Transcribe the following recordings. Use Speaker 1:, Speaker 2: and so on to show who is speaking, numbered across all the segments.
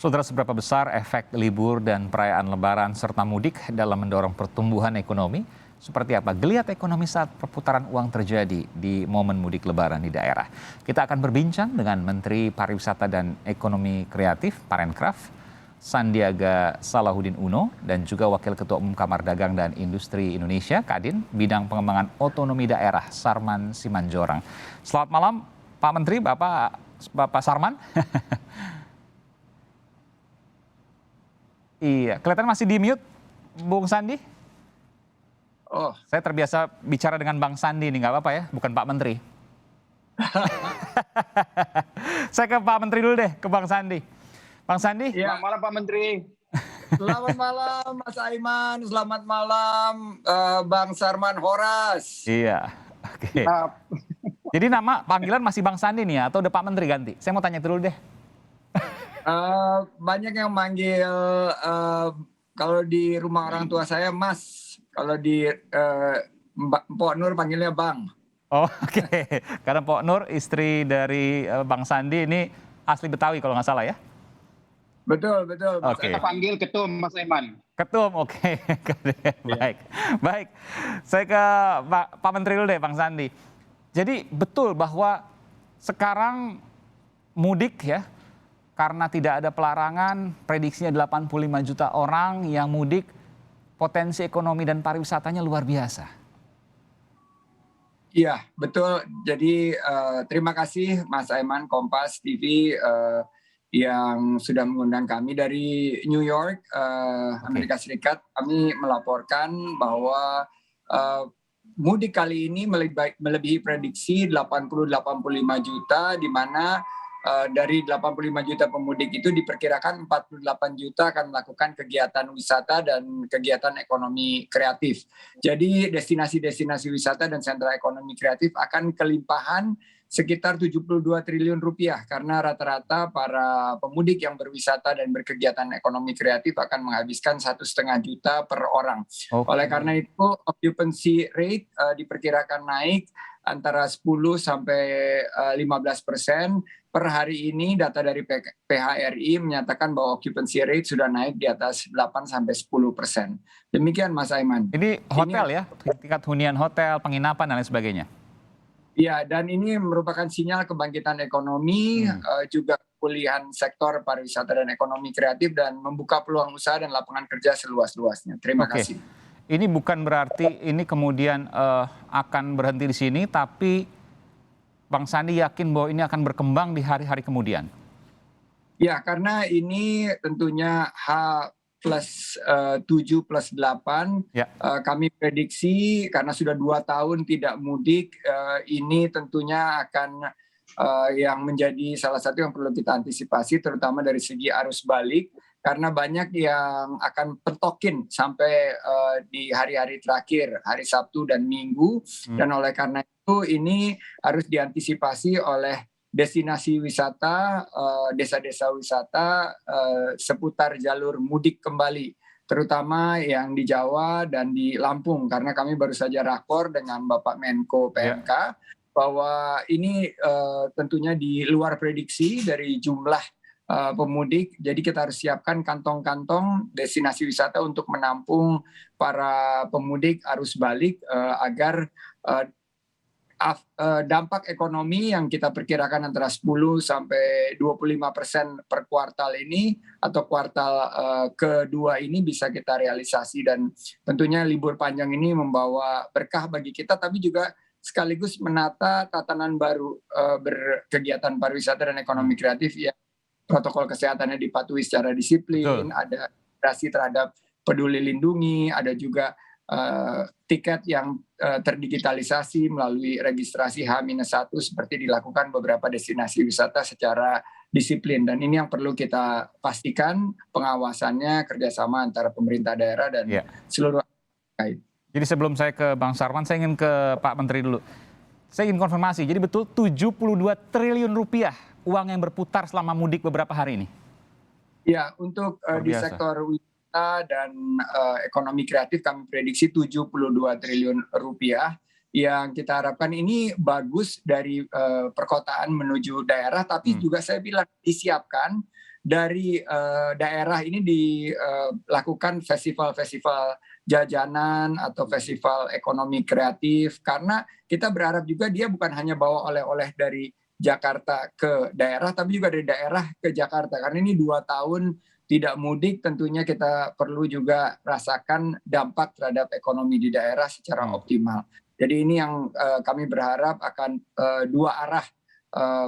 Speaker 1: Saudara, seberapa besar efek libur dan perayaan Lebaran serta mudik dalam mendorong pertumbuhan ekonomi? Seperti apa geliat ekonomi saat perputaran uang terjadi di momen mudik Lebaran di daerah? Kita akan berbincang dengan Menteri Pariwisata dan Ekonomi Kreatif Parekraf, Sandiaga Salahuddin Uno, dan juga Wakil Ketua Umum Kamar Dagang dan Industri Indonesia, Kadin, bidang pengembangan otonomi daerah, Sarman Simanjorang. Selamat malam, Pak Menteri, Bapak Sarman. Iya, kelihatan masih di mute, Bung Sandi.
Speaker 2: Oh,
Speaker 1: Saya terbiasa bicara dengan Bang Sandi nih, nggak apa-apa ya, bukan Pak Menteri. Saya ke Pak Menteri dulu deh, ke Bang Sandi. Bang Sandi.
Speaker 2: ya.
Speaker 3: Selamat malam Pak Menteri.
Speaker 2: Selamat malam Mas Aiman, selamat malam Bang Sarman Horas.
Speaker 1: Iya, oke. Jadi nama panggilan masih Bang Sandi nih ya, atau udah Pak Menteri ganti? Saya mau tanya dulu deh.
Speaker 2: Banyak yang manggil kalau di rumah orang tua saya Mas, kalau di Mpok Nur panggilnya Bang.
Speaker 1: Oh, oke. Karena Pok Nur istri dari Bang Sandi ini asli Betawi kalau nggak salah ya?
Speaker 2: Betul, betul. Mas
Speaker 1: Oke.
Speaker 3: Kita panggil Ketum Mas Aiman.
Speaker 1: Ketum, oke. Baik, baik. Saya ke Pak Menteri dulu deh, Bang Sandi. Jadi betul bahwa sekarang mudik ya, karena tidak ada pelarangan, prediksinya 85 juta orang yang mudik, potensi ekonomi dan pariwisatanya luar biasa.
Speaker 2: Iya, betul. Jadi terima kasih Mas Aiman, Kompas TV yang sudah mengundang kami dari New York, Amerika Serikat. Kami melaporkan bahwa mudik kali ini melebihi prediksi 80-85 juta, di mana dari 85 juta pemudik itu diperkirakan 48 juta akan melakukan kegiatan wisata dan kegiatan ekonomi kreatif. Jadi destinasi-destinasi wisata dan sentra ekonomi kreatif akan kelimpahan sekitar 72 triliun rupiah karena rata-rata para pemudik yang berwisata dan berkegiatan ekonomi kreatif akan menghabiskan 1,5 juta per orang.
Speaker 1: Oke.
Speaker 2: Oleh karena itu occupancy rate diperkirakan naik antara 10 sampai 15%. Per hari ini data dari PHRI menyatakan bahwa occupancy rate sudah naik di atas 8 sampai 10%. Demikian Mas Aiman.
Speaker 1: Ini hotel ya, tingkat hunian hotel, penginapan dan lain sebagainya.
Speaker 2: Ya, dan ini merupakan sinyal kebangkitan ekonomi, juga pemulihan sektor pariwisata dan ekonomi kreatif, dan membuka peluang usaha dan lapangan kerja seluas-luasnya. Terima kasih.
Speaker 1: Ini bukan berarti ini kemudian akan berhenti di sini, tapi Bang Sandi yakin bahwa ini akan berkembang di hari-hari kemudian.
Speaker 2: Ya, karena ini tentunya H+7+8,
Speaker 1: Ya.
Speaker 2: kami prediksi karena sudah 2 tahun tidak mudik, ini tentunya akan yang menjadi salah satu yang perlu kita antisipasi, terutama dari segi arus balik, karena banyak yang akan pentokin sampai di hari-hari terakhir, hari Sabtu dan Minggu, dan oleh karena itu ini harus diantisipasi oleh destinasi wisata, desa-desa wisata seputar jalur mudik kembali, terutama yang di Jawa dan di Lampung, karena kami baru saja rakor dengan Bapak Menko PMK bahwa ini tentunya di luar prediksi dari jumlah pemudik, jadi kita harus siapkan kantong-kantong destinasi wisata untuk menampung para pemudik arus balik agar dampak ekonomi yang kita perkirakan antara 10 sampai 25% per kuartal ini atau kuartal kedua ini bisa kita realisasi, dan tentunya libur panjang ini membawa berkah bagi kita, tapi juga sekaligus menata tatanan baru berkegiatan pariwisata dan ekonomi kreatif ya. Protokol kesehatannya dipatuhi secara disiplin, ada edukasi terhadap peduli lindungi, ada juga tiket yang terdigitalisasi melalui registrasi H-1 seperti dilakukan beberapa destinasi wisata secara disiplin, dan ini yang perlu kita pastikan pengawasannya kerjasama antara pemerintah daerah dan seluruh terkait.
Speaker 1: Jadi sebelum saya ke Bang Sarman, saya ingin ke Pak Menteri dulu. Saya ingin konfirmasi, jadi betul 72 triliun rupiah uang yang berputar selama mudik beberapa hari ini?
Speaker 2: Ya, untuk di sektor wisata dan ekonomi kreatif kami prediksi 72 triliun rupiah. Yang kita harapkan ini bagus dari perkotaan menuju daerah, tapi juga saya bilang disiapkan dari daerah ini dilakukan festival-festival jajanan atau festival ekonomi kreatif, karena kita berharap juga dia bukan hanya bawa oleh-oleh dari Jakarta ke daerah, tapi juga dari daerah ke Jakarta. Karena ini 2 tahun tidak mudik, tentunya kita perlu juga rasakan dampak terhadap ekonomi di daerah secara optimal. Jadi ini yang kami berharap akan dua arah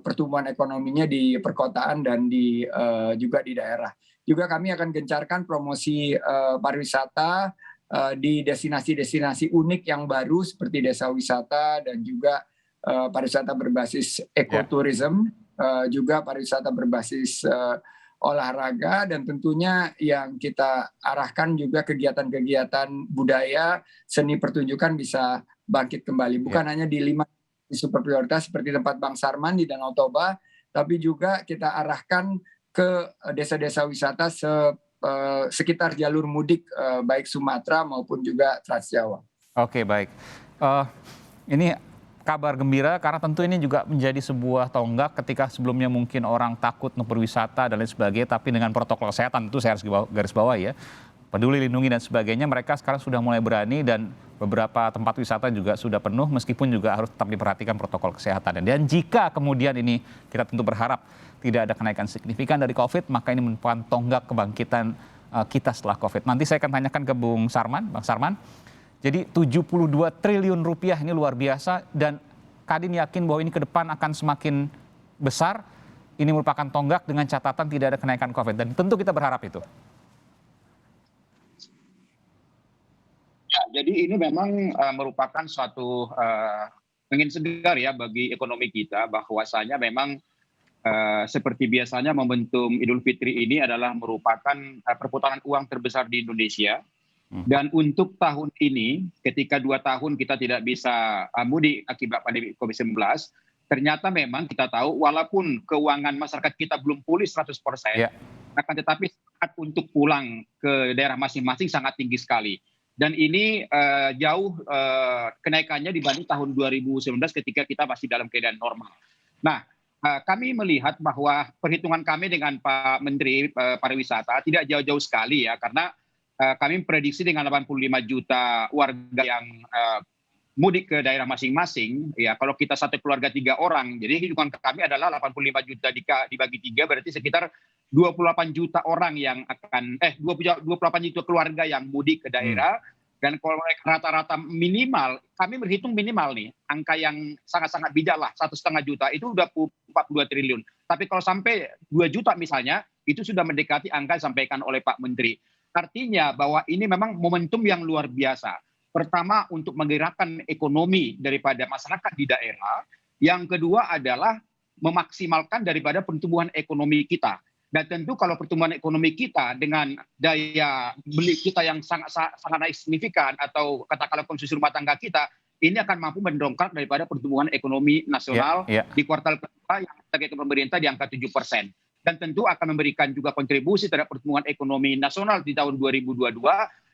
Speaker 2: pertumbuhan ekonominya di perkotaan dan juga di daerah. Juga kami akan gencarkan promosi pariwisata di destinasi-destinasi unik yang baru seperti desa wisata dan juga pariwisata berbasis ekoturism, juga pariwisata berbasis olahraga, dan tentunya yang kita arahkan juga kegiatan-kegiatan budaya, seni pertunjukan bisa bangkit kembali. Bukan hanya di 5 super prioritas seperti tempat Bang Sarman di Danau Toba, tapi juga kita arahkan ke desa-desa wisata sekitar jalur mudik baik Sumatera maupun juga Trans Jawa.
Speaker 1: Oke, baik. Ini kabar gembira karena tentu ini juga menjadi sebuah tonggak ketika sebelumnya mungkin orang takut untuk berwisata dan lain sebagainya, tapi dengan protokol kesehatan itu saya harus garis bawah ya, peduli lindungi dan sebagainya, mereka sekarang sudah mulai berani dan beberapa tempat wisata juga sudah penuh meskipun juga harus tetap diperhatikan protokol kesehatan. Dan jika kemudian ini kita tentu berharap tidak ada kenaikan signifikan dari COVID, maka ini merupakan tonggak kebangkitan kita setelah COVID. Nanti saya akan tanyakan ke Bung Sarman, Bang Sarman. Jadi 72 triliun rupiah ini luar biasa, dan Kadin yakin bahwa ini ke depan akan semakin besar. Ini merupakan tonggak dengan catatan tidak ada kenaikan COVID, dan tentu kita berharap itu.
Speaker 3: Ya, jadi ini memang merupakan suatu angin segar ya bagi ekonomi kita, bahwasanya memang seperti biasanya momentum Idul Fitri ini adalah merupakan perputaran uang terbesar di Indonesia. Dan untuk tahun ini, ketika 2 tahun kita tidak bisa mudik akibat pandemi COVID-19, ternyata memang kita tahu walaupun keuangan masyarakat kita belum pulih 100%, akan tetapi saat untuk pulang ke daerah masing-masing sangat tinggi sekali. Dan ini jauh kenaikannya dibanding tahun 2019 ketika kita masih dalam keadaan normal. Nah, kami melihat bahwa perhitungan kami dengan Pak Menteri Pariwisata tidak jauh-jauh sekali ya, karena kami prediksi dengan 85 juta warga yang mudik ke daerah masing-masing, ya kalau kita satu keluarga 3 orang, jadi hitungan kami adalah 85 juta dibagi 3 berarti sekitar 28 juta orang yang akan 28 juta keluarga yang mudik ke daerah. Dan kalau rata-rata minimal, kami berhitung minimal nih, angka yang sangat-sangat bijak lah, 1,5 juta itu udah 42 triliun. Tapi kalau sampai 2 juta misalnya, itu sudah mendekati angka yang disampaikan oleh Pak Menteri. Artinya bahwa ini memang momentum yang luar biasa. Pertama untuk menggerakkan ekonomi daripada masyarakat di daerah. Yang kedua adalah memaksimalkan daripada pertumbuhan ekonomi kita. Dan tentu kalau pertumbuhan ekonomi kita dengan daya beli kita yang sangat signifikan atau katakanlah konsumsi rumah tangga kita, ini akan mampu mendongkrak daripada pertumbuhan ekonomi nasional di kuartal kedua yang target pemerintah di angka 7%. Dan tentu akan memberikan juga kontribusi terhadap pertumbuhan ekonomi nasional di tahun 2022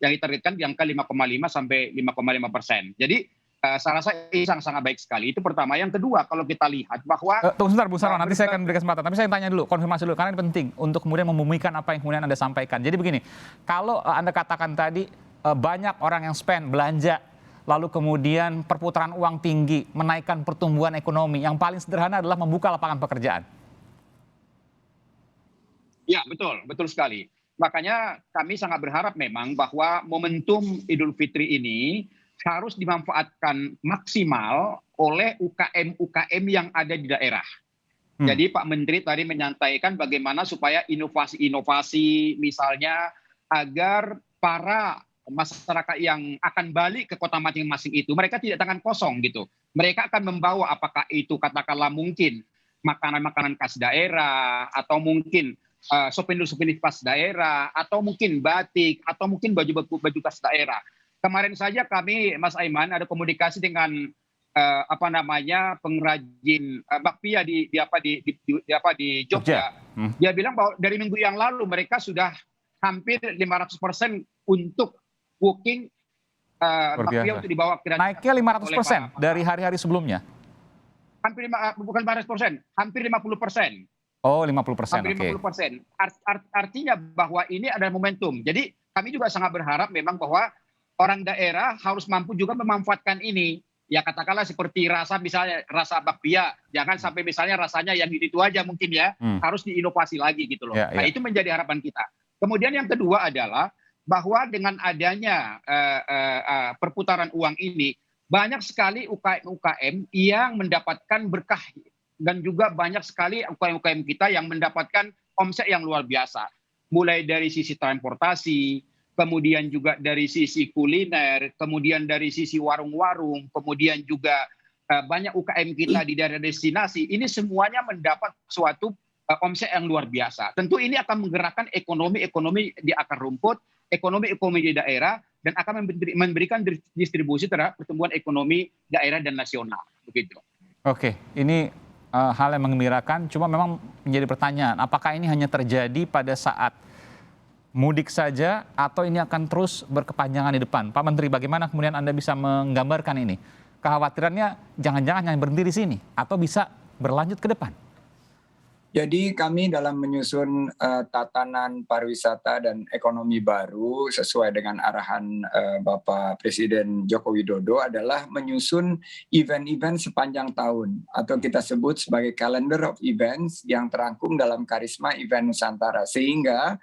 Speaker 3: yang ditargetkan di angka 5,5 sampai 5,5%. Jadi saya rasa ini sangat baik sekali. Itu pertama. Yang kedua, kalau kita lihat bahwa
Speaker 1: tunggu sebentar Bu Sarwan, nanti saya akan beri kesempatan. Tapi saya tanya dulu, konfirmasi dulu, karena ini penting untuk kemudian membumikan apa yang kemudian Anda sampaikan. Jadi begini, kalau Anda katakan tadi banyak orang yang spend, belanja, lalu kemudian perputaran uang tinggi, menaikkan pertumbuhan ekonomi, yang paling sederhana adalah membuka lapangan pekerjaan.
Speaker 3: Ya, betul sekali. Makanya kami sangat berharap memang bahwa momentum Idul Fitri ini harus dimanfaatkan maksimal oleh UKM-UKM yang ada di daerah. Jadi Pak Menteri tadi menyampaikan bagaimana supaya inovasi-inovasi misalnya agar para masyarakat yang akan balik ke kota masing-masing itu, mereka tidak tangan kosong gitu. Mereka akan membawa apakah itu katakanlah mungkin makanan-makanan khas daerah, atau mungkin souvenir-souvenir khas daerah, atau mungkin batik, atau mungkin baju khas daerah. Kemarin saja kami, Mas Aiman, ada komunikasi dengan pengrajin bakpia di Jogja. Dia bilang bahwa dari minggu yang lalu mereka sudah hampir 500% untuk booking bakpia untuk dibawa ke
Speaker 1: naiknya 500% dari hari-hari sebelumnya.
Speaker 3: Bukan 500%, hampir 50%.
Speaker 1: Oh, 50%,
Speaker 3: hampir
Speaker 1: oke.
Speaker 3: 50%. Artinya bahwa ini adalah momentum. Jadi kami juga sangat berharap memang bahwa orang daerah harus mampu juga memanfaatkan ini. Ya katakanlah seperti rasa misalnya rasa bakpia, jangan sampai misalnya rasanya yang itu aja mungkin ya, harus diinovasi lagi gitu loh.
Speaker 1: Ya,
Speaker 3: Nah
Speaker 1: ya.
Speaker 3: itu menjadi harapan kita. Kemudian yang kedua adalah bahwa dengan adanya perputaran uang ini, banyak sekali UKM-UKM yang mendapatkan berkah dan juga banyak sekali UKM-UKM kita yang mendapatkan omset yang luar biasa. Mulai dari sisi transportasi, kemudian juga dari sisi kuliner, kemudian dari sisi warung-warung, kemudian juga banyak UKM kita di daerah destinasi. Ini semuanya mendapat suatu omset yang luar biasa. Tentu ini akan menggerakkan ekonomi di akar rumput, ekonomi di daerah, dan akan memberikan distribusi terhadap pertumbuhan ekonomi daerah dan nasional. Begitu.
Speaker 1: Oke, ini hal yang menggembirakan, cuma memang menjadi pertanyaan, apakah ini hanya terjadi pada saat mudik saja atau ini akan terus berkepanjangan di depan? Pak Menteri, bagaimana kemudian Anda bisa menggambarkan ini? Kekhawatirannya jangan-jangan hanya berhenti di sini atau bisa berlanjut ke depan?
Speaker 2: Jadi kami dalam menyusun tatanan pariwisata dan ekonomi baru sesuai dengan arahan Bapak Presiden Joko Widodo adalah menyusun event-event sepanjang tahun atau kita sebut sebagai calendar of events yang terangkum dalam Karisma Event Nusantara, sehingga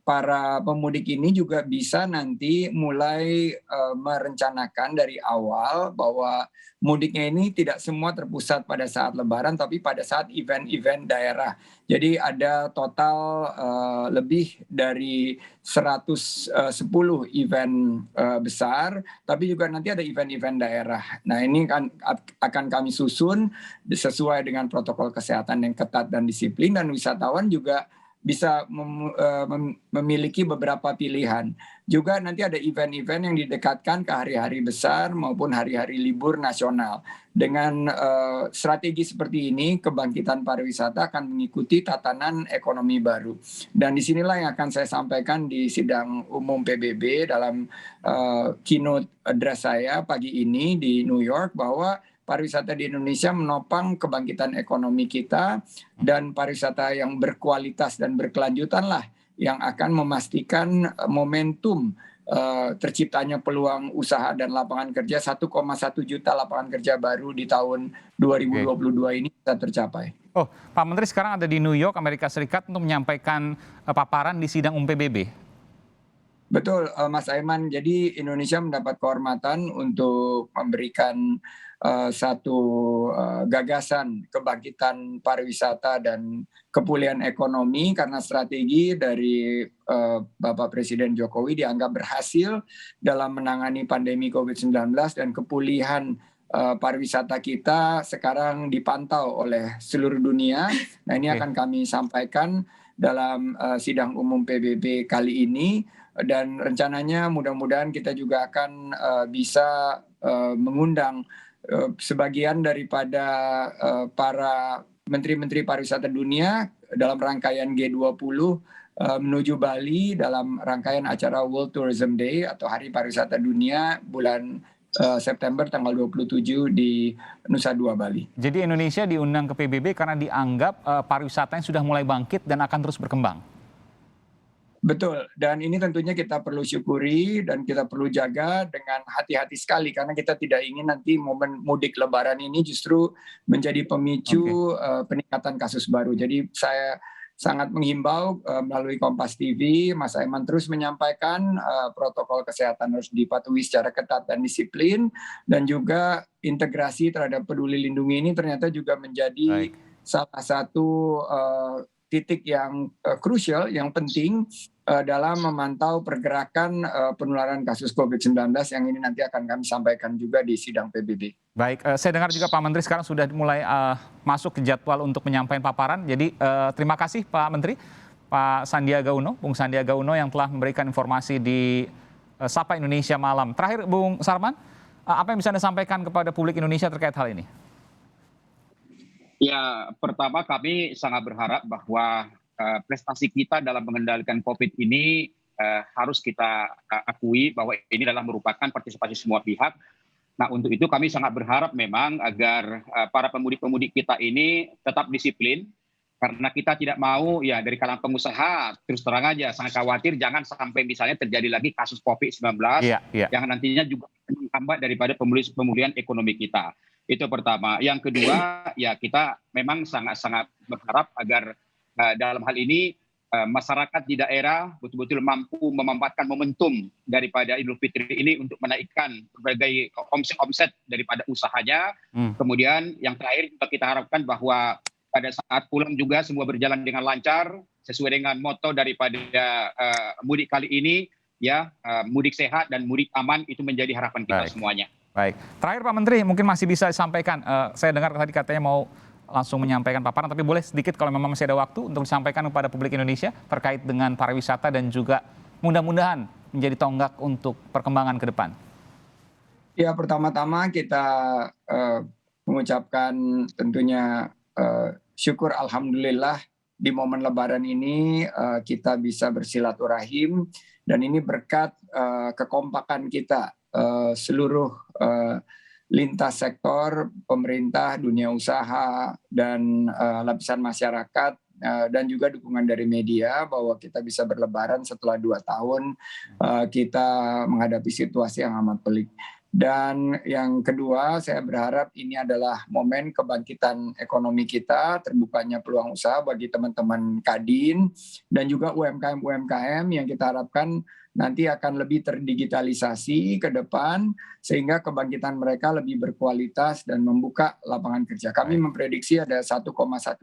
Speaker 2: para pemudik ini juga bisa nanti mulai merencanakan dari awal bahwa mudiknya ini tidak semua terpusat pada saat Lebaran, tapi pada saat event-event daerah. Jadi ada total lebih dari 110 event besar, tapi juga nanti ada event-event daerah. Nah ini akan kami susun sesuai dengan protokol kesehatan yang ketat dan disiplin, dan wisatawan juga bisa memiliki beberapa pilihan. Juga nanti ada event-event yang didekatkan ke hari-hari besar maupun hari-hari libur nasional. Dengan strategi seperti ini, kebangkitan pariwisata akan mengikuti tatanan ekonomi baru. Dan disinilah yang akan saya sampaikan di sidang umum PBB dalam keynote address saya pagi ini di New York, bahwa pariwisata di Indonesia menopang kebangkitan ekonomi kita, dan pariwisata yang berkualitas dan berkelanjutan lah yang akan memastikan momentum terciptanya peluang usaha dan lapangan kerja 1,1 juta lapangan kerja baru di tahun 2022 ini bisa tercapai.
Speaker 1: Oh, Pak Menteri sekarang ada di New York, Amerika Serikat untuk menyampaikan paparan di sidang PBB.
Speaker 2: Betul, Mas Aiman. Jadi Indonesia mendapat kehormatan untuk memberikan satu gagasan kebangkitan pariwisata dan kepulihan ekonomi, karena strategi dari Bapak Presiden Jokowi dianggap berhasil dalam menangani pandemi COVID-19, dan kepulihan pariwisata kita sekarang dipantau oleh seluruh dunia. Nah ini akan kami sampaikan dalam sidang umum PBB kali ini, dan rencananya mudah-mudahan kita juga akan bisa mengundang sebagian daripada para menteri-menteri pariwisata dunia dalam rangkaian G20 menuju Bali dalam rangkaian acara World Tourism Day atau Hari Pariwisata Dunia bulan September tanggal 27 di Nusa Dua, Bali.
Speaker 1: Jadi Indonesia diundang ke PBB karena dianggap pariwisatanya sudah mulai bangkit dan akan terus berkembang.
Speaker 2: Betul, dan ini tentunya kita perlu syukuri dan kita perlu jaga dengan hati-hati sekali, karena kita tidak ingin nanti momen mudik Lebaran ini justru menjadi pemicu peningkatan kasus baru. Jadi saya sangat menghimbau melalui Kompas TV, Mas Aiman terus menyampaikan protokol kesehatan harus dipatuhi secara ketat dan disiplin, dan juga integrasi terhadap Peduli Lindungi ini ternyata juga menjadi salah satu titik yang krusial, yang penting dalam memantau pergerakan penularan kasus COVID-19 yang ini nanti akan kami sampaikan juga di sidang PBB.
Speaker 1: Baik, saya dengar juga Pak Menteri sekarang sudah mulai masuk ke jadwal untuk menyampaikan paparan. Jadi terima kasih Pak Menteri, Pak Sandiaga Uno, Bung Sandiaga Uno yang telah memberikan informasi di Sapa Indonesia Malam. Terakhir Bung Sarman, apa yang bisa Anda sampaikan kepada publik Indonesia terkait hal ini?
Speaker 3: Ya, pertama kami sangat berharap bahwa prestasi kita dalam mengendalikan COVID ini harus kita akui bahwa ini adalah merupakan partisipasi semua pihak. Nah, untuk itu kami sangat berharap memang agar para pemudik-pemudik kita ini tetap disiplin, Karena kita tidak mau ya dari kalangan pengusaha terus terang aja sangat khawatir jangan sampai misalnya terjadi lagi kasus COVID-19
Speaker 1: Iya, iya.
Speaker 3: yang nantinya juga menghambat daripada pemulihan ekonomi kita. Itu pertama. Yang kedua ya kita memang sangat-sangat berharap agar dalam hal ini masyarakat di daerah betul-betul mampu memanfaatkan momentum daripada Idul Fitri ini untuk menaikkan berbagai omset daripada usahanya. Kemudian yang terakhir juga kita harapkan bahwa pada saat pulang juga semua berjalan dengan lancar sesuai dengan moto daripada mudik kali ini ya, mudik sehat dan mudik aman itu menjadi harapan kita semuanya.
Speaker 1: Baik. Terakhir Pak Menteri, mungkin masih bisa disampaikan, saya dengar tadi katanya mau langsung menyampaikan paparan, tapi boleh sedikit kalau memang masih ada waktu untuk disampaikan kepada publik Indonesia terkait dengan pariwisata dan juga mudah-mudahan menjadi tonggak untuk perkembangan ke depan.
Speaker 2: Ya, pertama-tama kita mengucapkan tentunya syukur alhamdulillah di momen Lebaran ini kita bisa bersilaturahim dan ini berkat kekompakan kita seluruh lintas sektor, pemerintah, dunia usaha, dan lapisan masyarakat, dan juga dukungan dari media bahwa kita bisa berlebaran setelah 2 tahun kita menghadapi situasi yang amat pelik. Dan yang kedua, saya berharap ini adalah momen kebangkitan ekonomi kita, terbukanya peluang usaha bagi teman-teman Kadin, dan juga UMKM-UMKM yang kita harapkan nanti akan lebih terdigitalisasi ke depan, sehingga kebangkitan mereka lebih berkualitas dan membuka lapangan kerja. Kami memprediksi ada 1,1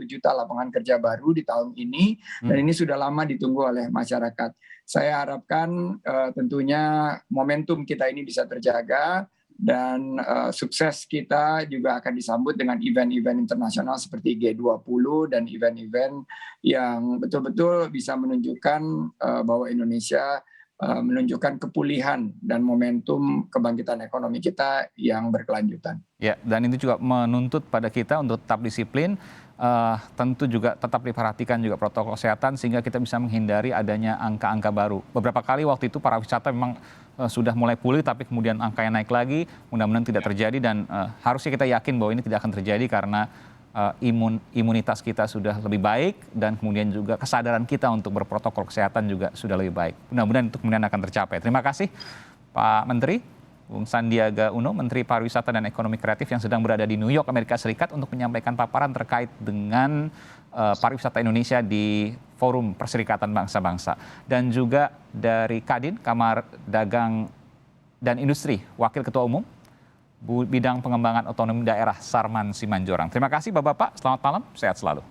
Speaker 2: juta lapangan kerja baru di tahun ini, dan ini sudah lama ditunggu oleh masyarakat. Saya harapkan tentunya momentum kita ini bisa terjaga dan sukses kita juga akan disambut dengan event-event internasional seperti G20 dan event-event yang betul-betul bisa menunjukkan bahwa Indonesia menunjukkan kepulihan dan momentum kebangkitan ekonomi kita yang berkelanjutan.
Speaker 1: Ya, dan itu juga menuntut pada kita untuk tetap disiplin, tentu juga tetap diperhatikan juga protokol kesehatan sehingga kita bisa menghindari adanya angka-angka baru. Beberapa kali waktu itu para wisata memang sudah mulai pulih tapi kemudian angkanya naik lagi, mudah-mudahan tidak terjadi dan harusnya kita yakin bahwa ini tidak akan terjadi karena imunitas kita sudah lebih baik dan kemudian juga kesadaran kita untuk berprotokol kesehatan juga sudah lebih baik. Mudah-mudahan itu kemudian akan tercapai. Terima kasih Pak Menteri, Bung Sandiaga Uno, Menteri Pariwisata dan Ekonomi Kreatif yang sedang berada di New York, Amerika Serikat untuk menyampaikan paparan terkait dengan pariwisata Indonesia di Forum Perserikatan Bangsa-Bangsa. Dan juga dari Kadin, Kamar Dagang dan Industri, Wakil Ketua Umum, Bidang Pengembangan Otonomi Daerah Sarman Simanjorang. Terima kasih Bapak-Bapak, selamat malam, sehat selalu.